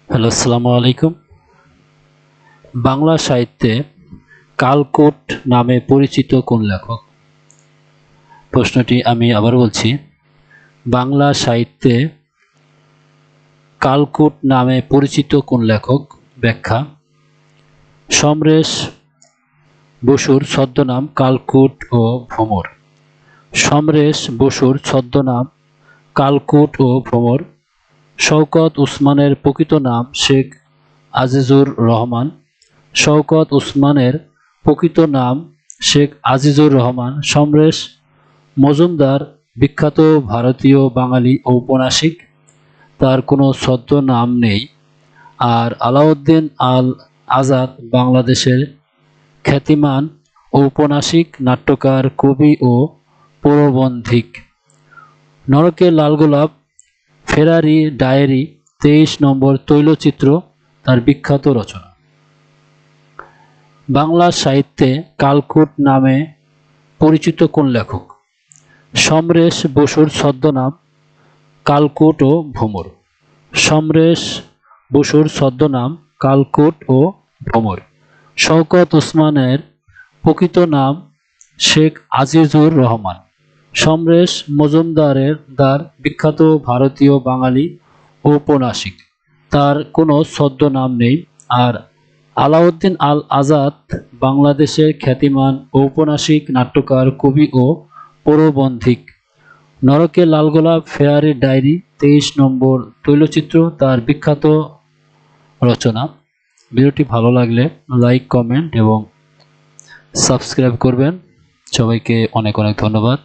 Hello, আসসালামু আলাইকুম। বাংলা সাহিত্যে কালকূট নামে পরিচিত কোন লেখক? প্রশ্নটি আমি আবার বলছি। বাংলা সাহিত্যে কালকূট নামে পরিচিত কোন লেখক? ব্যাখ্যা: সমরেশ বসুর ছদ্মনাম কালকূট ও ভ্রমর। সমরেশ বসুর ছদ্মনাম কালকূট ও ভ্রমর। শওকত উসমানের প্রকৃত নাম শেখ আজিজুর রহমান। শওকত উসমানের প্রকৃত নাম শেখ আজিজুর রহমান। সমরেশ মজুমদার বিখ্যাত ভারতীয় বাঙালি ঔপন্যাসিক, তার কোনো ছদ্মনাম নেই। আর আলাউদ্দিন আল আজাদ বাংলাদেশের খ্যাতিমান ঔপন্যাসিক, নাট্যকার, কবি ও প্রবন্ধিক। নরকে লাল গোলাপ, ফেরারি ডায়েরি, 23 নম্বর তৈলচিত্র তার বিখ্যাত রচনা। বাংলা সাহিত্যে কালকূট নামে পরিচিত কোন লেখক? সমরেশ বসুর ছদ্মনাম কালকূট ও ভ্রমর। সমরেশ বসুর ছদ্মনাম কালকূট ও ভ্রমর। শওকত উসমানের প্রকৃত নাম শেখ আজিজুর রহমান। সমরেশ মজুমদারের বিখ্যাত ভারতীয় বাঙালি ঔপন্যাসিক, তার কোনো ছদ্মনাম নেই। আর আলাউদ্দিন আল আজাদ বাংলাদেশের খ্যাতিমান ঔপন্যাসিক, নাট্যকার, কবি ও প্রবন্ধিক। নরকে লাল গোলাপ, ফেরারি ডায়েরি, 23 নম্বর তৈলচিত্র তার বিখ্যাত রচনা। ভিডিওটি ভালো লাগলে লাইক, কমেন্ট এবং সাবস্ক্রাইব করবেন। সবাইকে অনেক অনেক ধন্যবাদ।